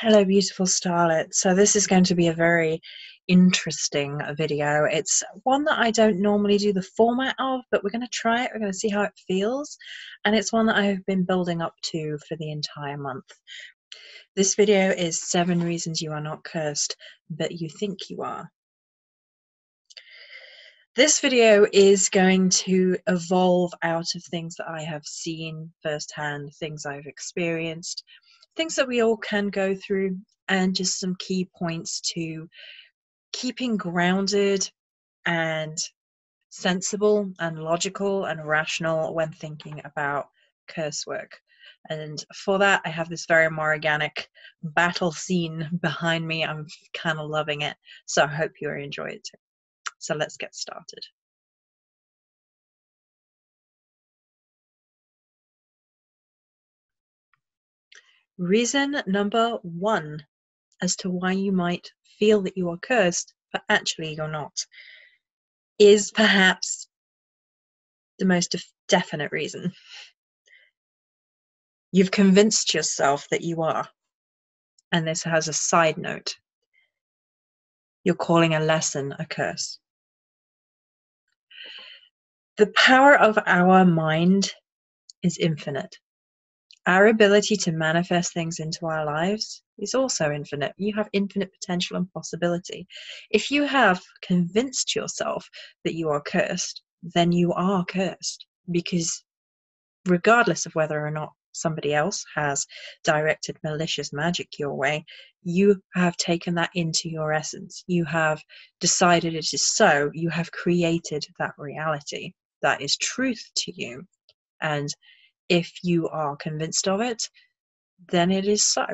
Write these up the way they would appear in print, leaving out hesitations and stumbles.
Hello, beautiful starlet. So this is going to be a very interesting video. It's one that I don't normally do the format of, but we're going to try it. We're going to see how it feels. And it's one that I've been building up to for the entire month. This video is 7 reasons you are not cursed, but you think you are. This video is going to evolve out of things that I have seen firsthand, things I've experienced, things that we all can go through, and just some key points to keeping grounded and sensible and logical and rational when thinking about curse work. And for that, I have this very Morganic battle scene behind me. I'm kind of loving it, so I hope you enjoy it too. So let's get started. Reason number 1 as to why you might feel that you are cursed, but actually you're not, is perhaps the most definite reason. You've convinced yourself that you are. And this has a side note. You're calling a lesson a curse. The power of our mind is infinite. Our ability to manifest things into our lives is also infinite. You have infinite potential and possibility. If you have convinced yourself that you are cursed, then you are cursed, because regardless of whether or not somebody else has directed malicious magic your way, you have taken that into your essence. You have decided it is so. You have created that reality. That is truth to you. And if you are convinced of it, then it is so.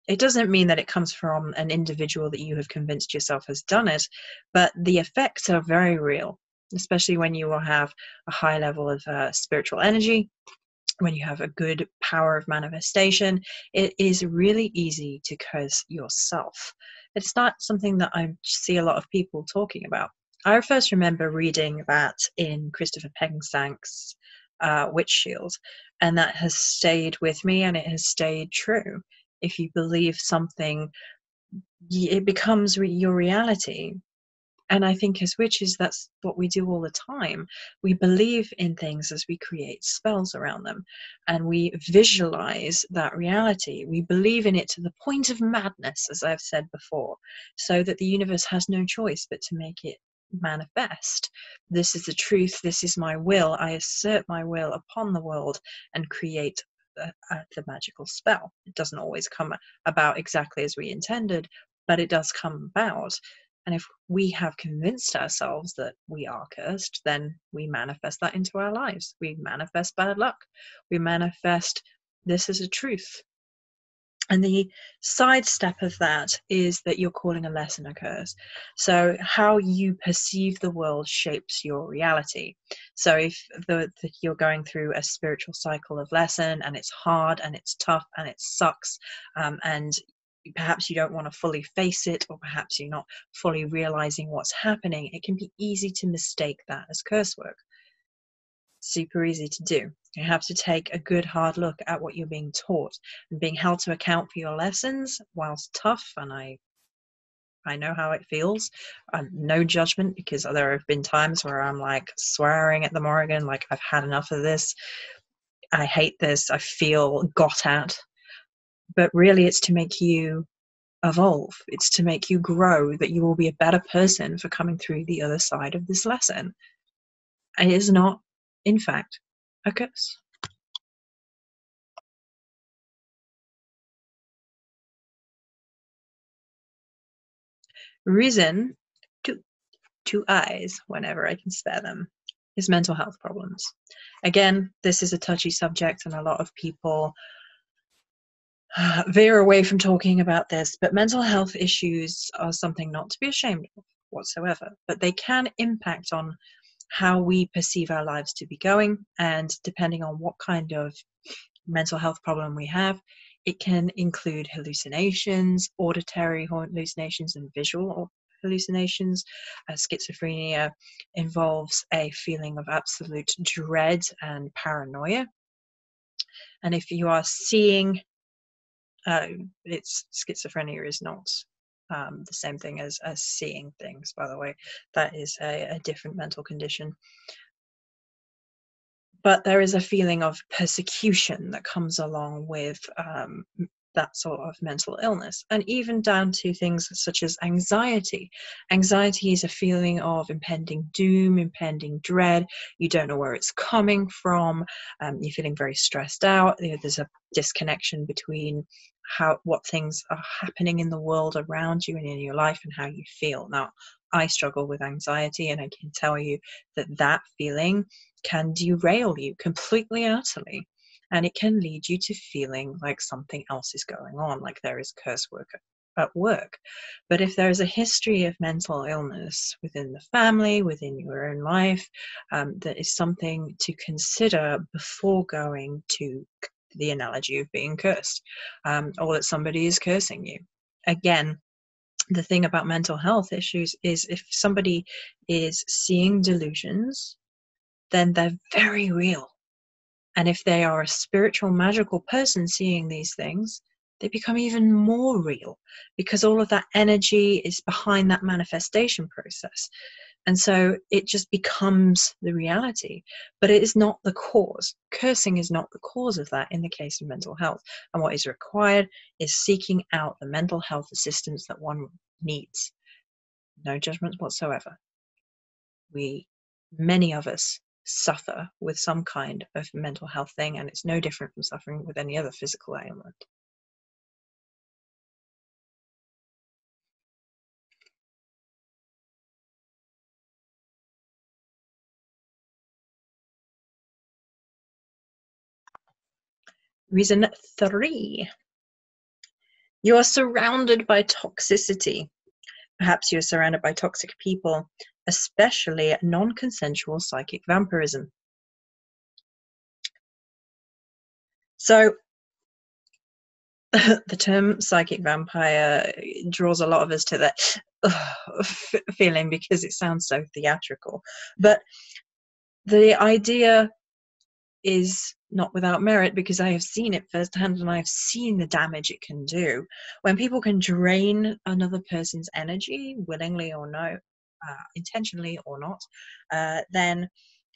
It doesn't mean that it comes from an individual that you have convinced yourself has done it, but the effects are very real, especially when you will have a high level of spiritual energy. When you have a good power of manifestation, it is really easy to curse yourself. It's not something that I see a lot of people talking about. I first remember reading that in Christopher Pensank's Witch Shield, and that has stayed with me, and it has stayed true. If you believe something, it becomes your reality. And I think as witches, that's what we do all the time. We believe in things as we create spells around them, and we visualize that reality. We believe in it to the point of madness, as I've said before, so that the universe has no choice but to make it manifest. This is the truth. This is my will. I assert my will upon the world and create the magical spell. It doesn't always come about exactly as we intended, but it does come about. And if we have convinced ourselves that we are cursed, then we manifest that into our lives. We manifest bad luck. We manifest this as a truth. And the side step of that is that you're calling a lesson a curse. So how you perceive the world shapes your reality. So if you're going through a spiritual cycle of lesson, and it's hard and it's tough and it sucks, and perhaps you don't want to fully face it, or perhaps you're not fully realizing what's happening, it can be easy to mistake that as curse work. Super easy to do. You have to take a good hard look at what you're being taught, and being held to account for your lessons, whilst tough, and I know how it feels. No judgment, because there have been times where I'm like swearing at the Morrigan, like I've had enough of this. I hate this. I feel got at. But really, it's to make you evolve. It's to make you grow, that you will be a better person for coming through the other side of this lesson. It is not, in fact, a curse. Reason, two eyes whenever I can spare them, is mental health problems. Again, this is a touchy subject, and a lot of people veer away from talking about this, but mental health issues are something not to be ashamed of whatsoever, but they can impact on how we perceive our lives to be going, and depending on what kind of mental health problem we have, it can include hallucinations, auditory hallucinations, and visual hallucinations. Schizophrenia involves a feeling of absolute dread and paranoia. And if you are seeing It's schizophrenia is not the same thing as seeing things, by the way. That is a different mental condition. But there is a feeling of persecution that comes along with that sort of mental illness, and even down to things such as anxiety. Anxiety is a feeling of impending doom, impending dread. You don't know where it's coming from. You're feeling very stressed out. There's a disconnection between what things are happening in the world around you and in your life and how you feel. Now, I struggle with anxiety, and I can tell you that feeling can derail you completely and utterly. And it can lead you to feeling like something else is going on, like there is curse work at work. But if there is a history of mental illness within the family, within your own life, that is something to consider before going to the analogy of being cursed, or that somebody is cursing you. Again, the thing about mental health issues is if somebody is seeing delusions, then they're very real. And if they are a spiritual, magical person seeing these things, they become even more real because all of that energy is behind that manifestation process. And so it just becomes the reality, but it is not the cause. Cursing is not the cause of that in the case of mental health. And what is required is seeking out the mental health assistance that one needs. No judgments whatsoever. Many of us suffer with some kind of mental health thing, and it's no different from suffering with any other physical ailment. Reason 3. You are surrounded by toxicity. Perhaps you're surrounded by toxic people, especially non-consensual psychic vampirism. So the term psychic vampire draws a lot of us to that feeling because it sounds so theatrical. But the idea is not without merit, because I have seen it firsthand and I've seen the damage it can do. When people can drain another person's energy, willingly or no, intentionally or not, then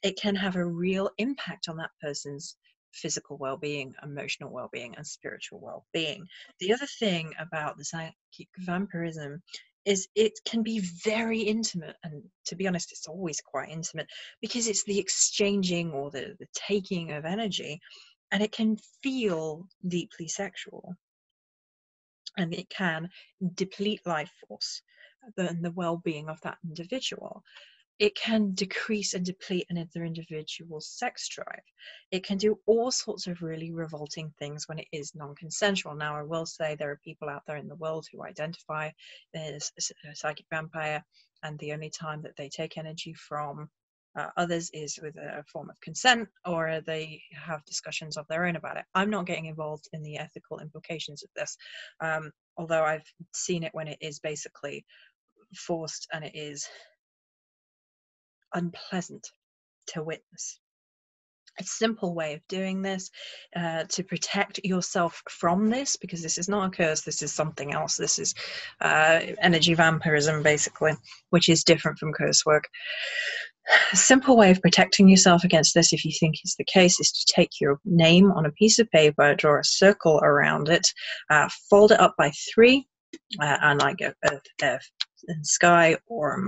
it can have a real impact on that person's physical well-being, emotional well-being, and spiritual well-being. The other thing about the psychic vampirism is it can be very intimate, and to be honest, it's always quite intimate because it's the exchanging or the taking of energy, and it can feel deeply sexual, and it can deplete life force and the well-being of that individual. It can decrease and deplete another individual's sex drive. It can do all sorts of really revolting things when it is non-consensual. Now, I will say there are people out there in the world who identify as a psychic vampire, and the only time that they take energy from others is with a form of consent, or they have discussions of their own about it. I'm not getting involved in the ethical implications of this, although I've seen it when it is basically forced and it is unpleasant to witness. A simple way of doing this to protect yourself from this, because this is not a curse, this is something else. This is energy vampirism, basically, which is different from curse work. A simple way of protecting yourself against this, if you think it's the case, is to take your name on a piece of paper, draw a circle around it, fold it up by 3, and like earth and sky, or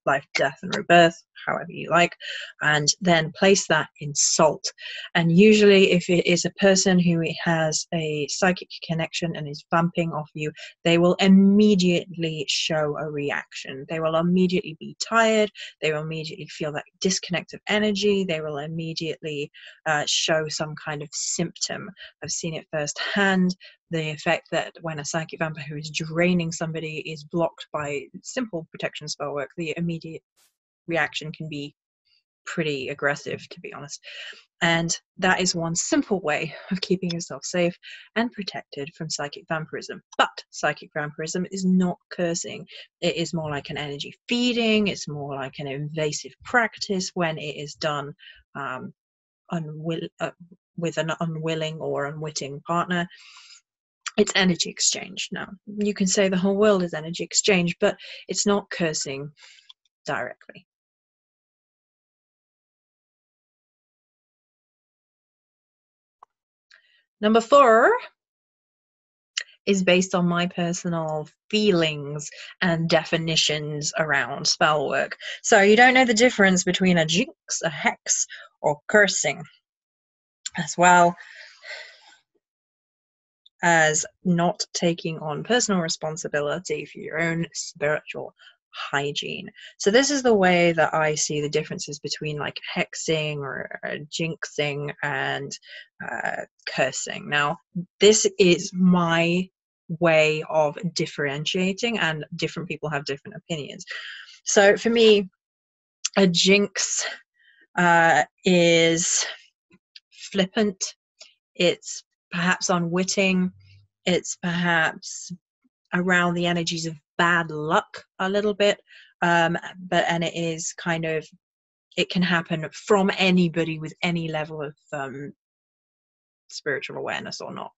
life, death, and rebirth, however you like, and then place that in salt. And usually if it is a person who has a psychic connection and is vamping off you, they will immediately show a reaction. They will immediately be tired. They will immediately feel that disconnect of energy. They will immediately show some kind of symptom. I've seen it firsthand. The effect that when a psychic vampire who is draining somebody is blocked by simple protection spell work, the immediate reaction can be pretty aggressive, to be honest. And that is one simple way of keeping yourself safe and protected from psychic vampirism. But psychic vampirism is not cursing. It is more like an energy feeding. It's more like an invasive practice when it is done with an unwilling or unwitting partner. It's energy exchange. Now, you can say the whole world is energy exchange, but it's not cursing directly. Number 4 is based on my personal feelings and definitions around spell work. So you don't know the difference between a jinx, a hex, or cursing, as well as not taking on personal responsibility for your own spiritual hygiene. So this is the way that I see the differences between like hexing or jinxing and cursing. Now, this is my way of differentiating, and different people have different opinions. So for me, a jinx is flippant, it's perhaps unwitting, it's perhaps around the energies of bad luck a little bit, and it is kind of, it can happen from anybody with any level of spiritual awareness or not.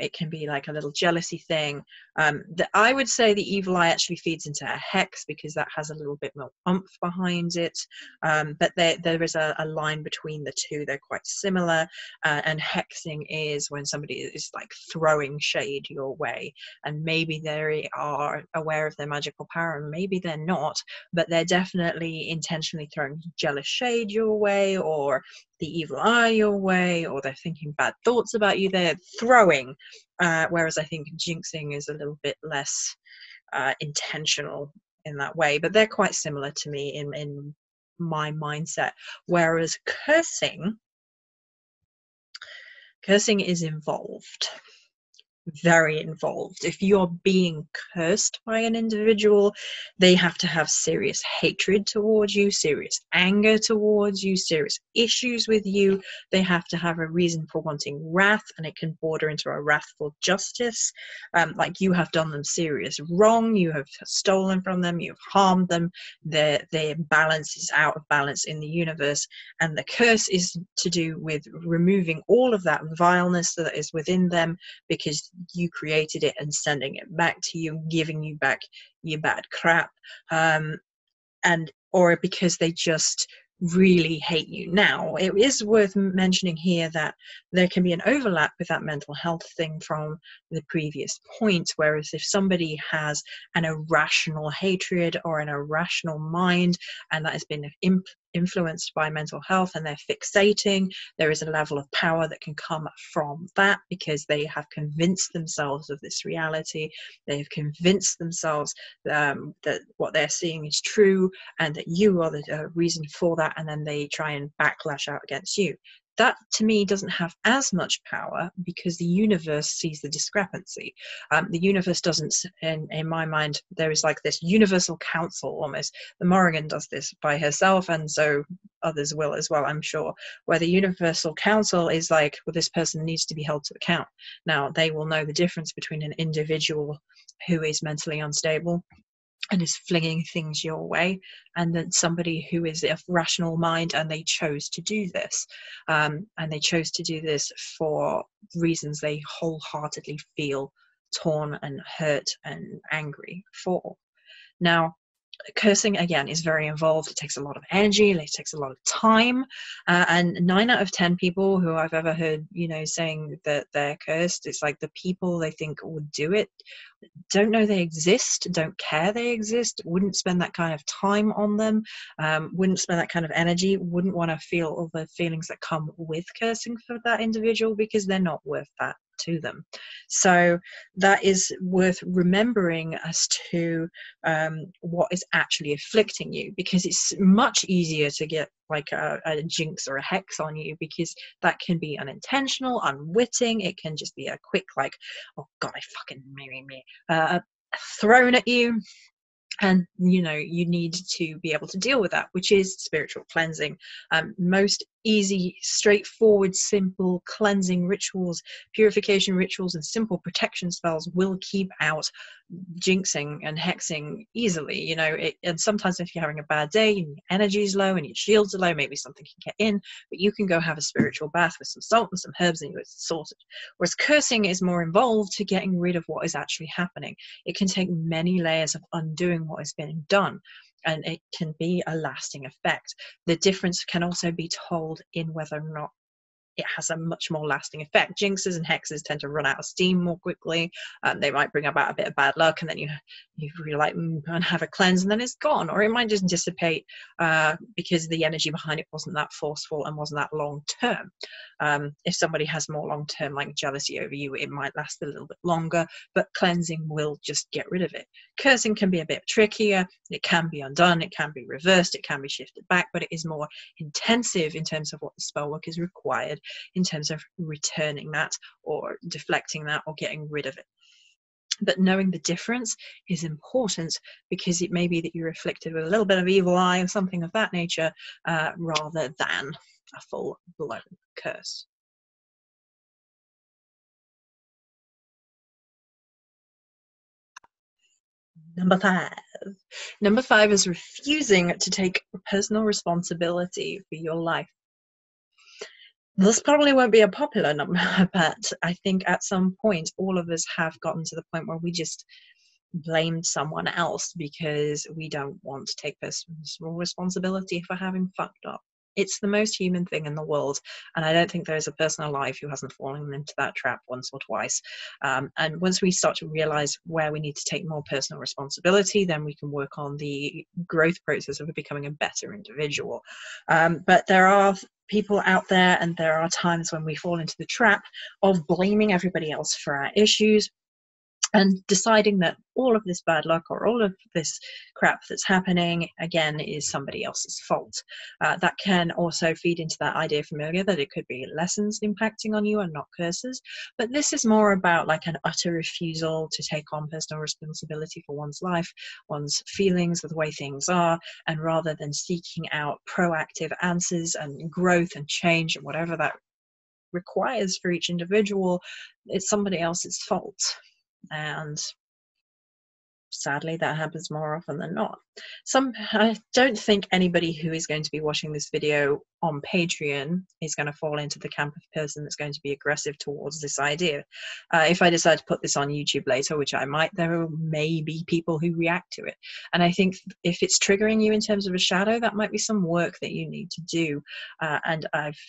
It can be like a little jealousy thing. I would say the evil eye actually feeds into a hex because that has a little bit more oomph behind it. But there is a line between the two. They're quite similar. And hexing is when somebody is like throwing shade your way, and maybe they are aware of their magical power and maybe they're not, but they're definitely intentionally throwing jealous shade your way, or the evil eye your way, or they're thinking bad thoughts about you. They're throwing, whereas I think jinxing is a little bit less intentional in that way, but they're quite similar to me in my mindset. Whereas cursing is involved, very involved. If you're being cursed by an individual, they have to have serious hatred towards you, serious anger towards you, serious issues with you. They have to have a reason for wanting wrath, and it can border into a wrathful justice. Like you have done them serious wrong, you have stolen from them, you've harmed them, their balance is out of balance in the universe, and the curse is to do with removing all of that vileness that is within them, because you created it, and sending it back to you, giving you back your bad crap, and or because they just really hate you. Now, it is worth mentioning here that there can be an overlap with that mental health thing from the previous point, whereas if somebody has an irrational hatred or an irrational mind, and that has been influenced by mental health, and they're fixating, there is a level of power that can come from that, because they have convinced themselves of this reality, they have convinced themselves that what they're seeing is true, and that you are the reason for that, and then they try and backlash out against you. That to me doesn't have as much power, because the universe sees the discrepancy. The universe doesn't, in my mind, there is like this universal council almost. The Morrigan does this by herself, and so others will as well, I'm sure, where the universal council is like, well, this person needs to be held to account. Now, they will know the difference between an individual who is mentally unstable and is flinging things your way, and then somebody who is of rational mind, and they chose to do this, and they chose to do this for reasons they wholeheartedly feel torn and hurt and angry for. Now, cursing again is very involved. It takes a lot of energy, it takes a lot of time, and 9 out of 10 people who I've ever heard, saying that they're cursed, it's like the people they think would do it don't know they exist, don't care they exist, wouldn't spend that kind of time on them, wouldn't spend that kind of energy, wouldn't want to feel all the feelings that come with cursing for that individual, because they're not worth that to them. So that is worth remembering as to what is actually afflicting you, because it's much easier to get like a jinx or a hex on you, because that can be unintentional, unwitting. It can just be a quick like, oh god, I fucking marry me, thrown at you, and you need to be able to deal with that, which is spiritual cleansing. Most easy, straightforward, simple cleansing rituals, purification rituals, and simple protection spells will keep out jinxing and hexing easily. You know, and sometimes if you're having a bad day and your energy is low and your shields are low, maybe something can get in, but you can go have a spiritual bath with some salt and some herbs and you're sorted. Whereas cursing is more involved to getting rid of what is actually happening. It can take many layers of undoing what has been done, and it can be a lasting effect. The difference can also be told in whether or not it has a much more lasting effect. Jinxes and hexes tend to run out of steam more quickly. They might bring about a bit of bad luck, and then you really like and have a cleanse, and then it's gone. Or it might just dissipate because the energy behind it wasn't that forceful and wasn't that long term. If somebody has more long term, like jealousy over you, it might last a little bit longer, but cleansing will just get rid of it. Cursing can be a bit trickier. It can be undone, it can be reversed, it can be shifted back, but it is more intensive in terms of what the spell work is required in terms of returning that or deflecting that or getting rid of it. But knowing the difference is important, because it may be that you're afflicted with a little bit of evil eye or something of that nature, rather than a full-blown curse. Number 5. Number 5 is refusing to take personal responsibility for your life. This probably won't be a popular number, but I think at some point all of us have gotten to the point where we just blamed someone else because we don't want to take personal responsibility for having fucked up. It's the most human thing in the world, and I don't think there's a person alive who hasn't fallen into that trap once or twice. And once we start to realize where we need to take more personal responsibility, then we can work on the growth process of becoming a better individual. But there are people out there, and there are times when we fall into the trap of blaming everybody else for our issues, and deciding that all of this bad luck or all of this crap that's happening, again, is somebody else's fault. That can also feed into that idea from earlier that it could be lessons impacting on you and not curses. But this is more about like an utter refusal to take on personal responsibility for one's life, one's feelings, the way things are, and rather than seeking out proactive answers and growth and change and whatever that requires for each individual, it's somebody else's fault. And sadly that happens more often than not. I don't think anybody who is going to be watching this video on Patreon is going to fall into the camp of person that's going to be aggressive towards this idea. If I decide to put this on YouTube later, which I might, there may be people who react to it, and I think if it's triggering you in terms of a shadow, that might be some work that you need to do. And I've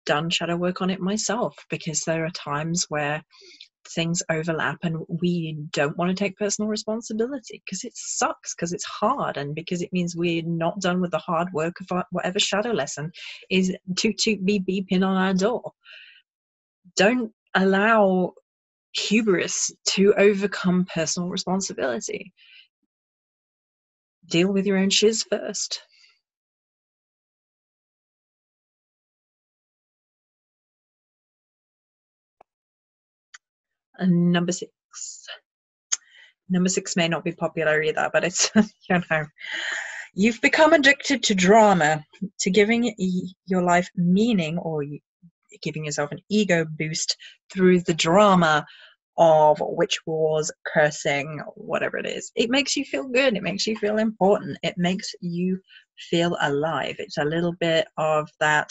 done shadow work on it myself, because there are times where things overlap and we don't want to take personal responsibility because it sucks, because it's hard, and because it means we're not done with the hard work of whatever shadow lesson is to be beeping on our door. Don't allow hubris to overcome personal responsibility. Deal with your own shiz first. And number 6. Number 6 may not be popular either, but it's, you know, you've become addicted to drama, to giving your life meaning, or giving yourself an ego boost through the drama of witch wars, cursing, whatever it is. It makes you feel good. It makes you feel important. It makes you feel alive. It's a little bit of that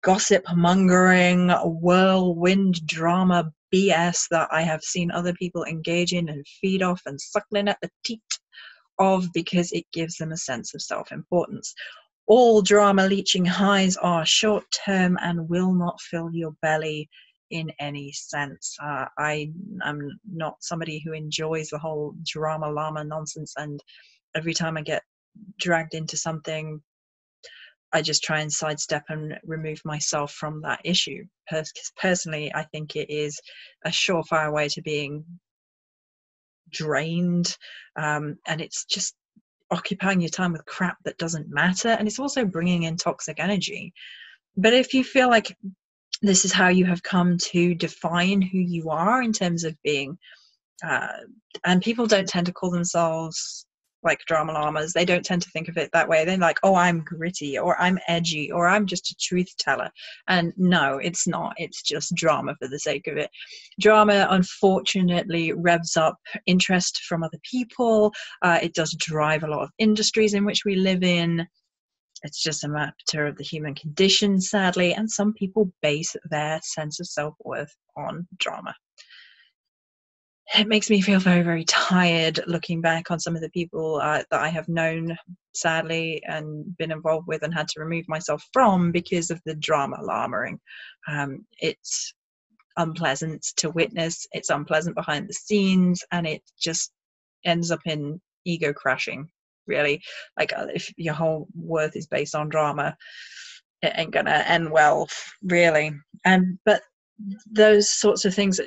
gossip mongering, whirlwind drama BS that I have seen other people engage in and feed off and suckling at the teat of, because it gives them a sense of self-importance. All drama leeching highs are short-term and will not fill your belly in any sense. I am not somebody who enjoys the whole drama llama nonsense, and every time I get dragged into something, I just try and sidestep and remove myself from that issue. Personally, I think it is a surefire way to being drained, and it's just occupying your time with crap that doesn't matter, and it's also bringing in toxic energy. But if you feel like this is how you have come to define who you are in terms of being, and people don't tend to call themselves, like drama llamas. They don't tend to think of it that way. They're like, oh, I'm gritty, or I'm edgy, or I'm just a truth teller. And no, it's not. It's just drama for the sake of it. Drama, unfortunately, revs up interest from other people. It does drive a lot of industries in which we live in. It's just a matter of the human condition, sadly, and some people base their sense of self-worth on drama. It makes me feel very, very tired looking back on some of the people that I have known, sadly, and been involved with and had to remove myself from because of the drama llamaing. It's unpleasant to witness, it's unpleasant behind the scenes, and it just ends up in ego crashing, really. Like, if your whole worth is based on drama, it ain't gonna end well, really. But those sorts of things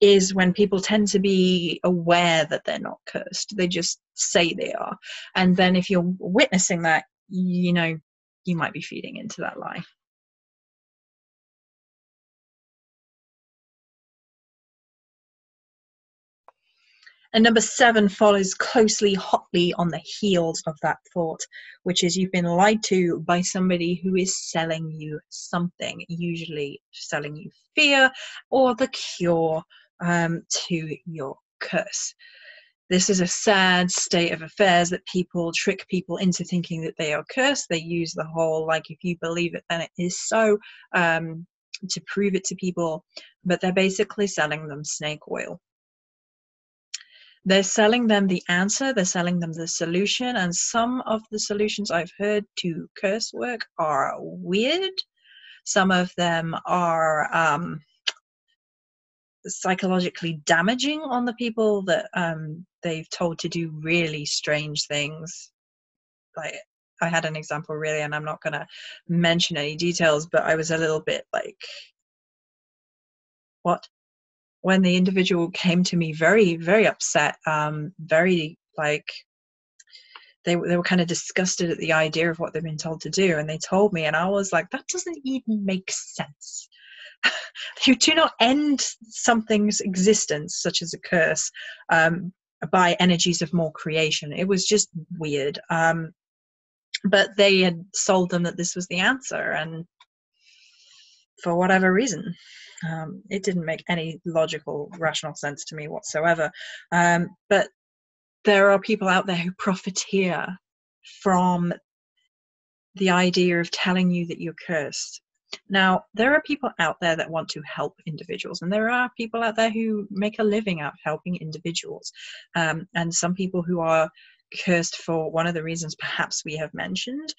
is when people tend to be aware that they're not cursed. They just say they are. And then if you're witnessing that, you know, you might be feeding into that lie. And number 7 follows closely, hotly on the heels of that thought, which is you've been lied to by somebody who is selling you something, usually selling you fear or the cure to your curse. This is a sad state of affairs, that people trick people into thinking that they are cursed. They use the whole, like, if you believe it, then it is so, to prove it to people, but they're basically selling them snake oil. They're selling them the answer, they're selling them the solution, and some of the solutions I've heard to curse work are weird. Some of them are psychologically damaging on the people that they've told to do really strange things. Like, I had an example, really, and I'm not going to mention any details, but I was a little bit like, what? When the individual came to me very, very upset, very, like, they were kind of disgusted at the idea of what they've been told to do, and they told me, and I was like, that doesn't even make sense. You do not end something's existence, such as a curse, by energies of more creation. It was just weird. But they had sold them that this was the answer, and for whatever reason, it didn't make any logical, rational sense to me whatsoever. But there are people out there who profiteer from the idea of telling you that you're cursed. Now, there are people out there that want to help individuals, and there are people out there who make a living out of helping individuals. And some people who are cursed for one of the reasons perhaps we have mentioned,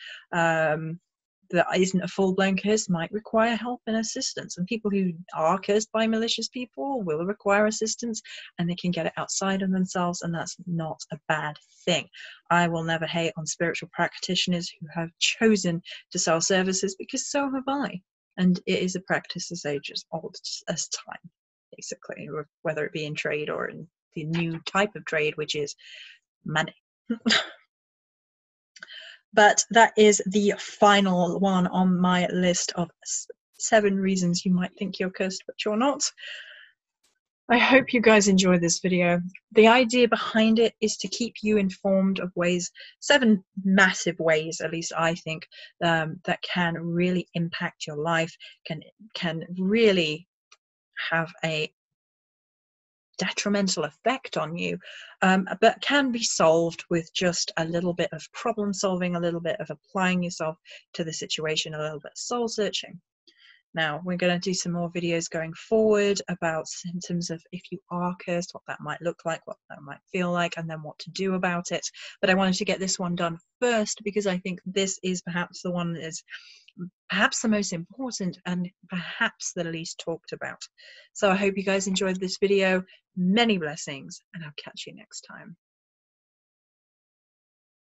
that isn't a full-blown curse, might require help and assistance. And people who are cursed by malicious people will require assistance, and they can get it outside of themselves, and that's not a bad thing. I will never hate on spiritual practitioners who have chosen to sell services, because so have I. And it is a practice as old as time, basically, whether it be in trade or in the new type of trade, which is money. But that is the final one on my list of 7 reasons you might think you're cursed, but you're not. I hope you guys enjoyed this video. The idea behind it is to keep you informed of ways, 7 massive ways, at least I think, that can really impact your life, can really have a detrimental effect on you, but can be solved with just a little bit of problem solving, a little bit of applying yourself to the situation, a little bit of soul searching. Now, we're going to do some more videos going forward about symptoms of if you are cursed, what that might look like, what that might feel like, and then what to do about it. But I wanted to get this one done first, because I think this is perhaps the one that is perhaps the most important and perhaps the least talked about. So I hope you guys enjoyed this video. Many blessings, and I'll catch you next time.